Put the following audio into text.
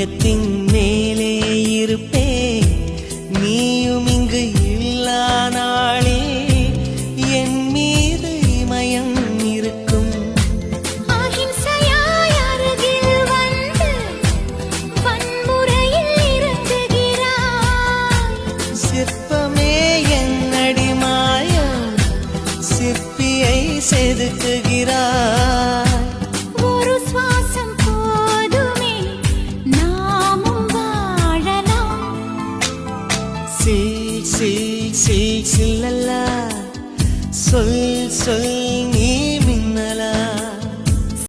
இதயத்தின் மேலே இருப்பே நீயும் இங்கு இல்லா நாளே என் மீது இமயம் இருக்கும். அகிம்சையாய் அருகில் வந்து வன்முறையில் இறங்குகிறாய். சிற்பமே என்னடி மாயம் சிற்பியை செதுக்குகிறாய். ஒரு சுவாசம் போதுமே நாமும் வாழலாம். சில் சில் சில் சில்லல்லா சொல் சொல் நீ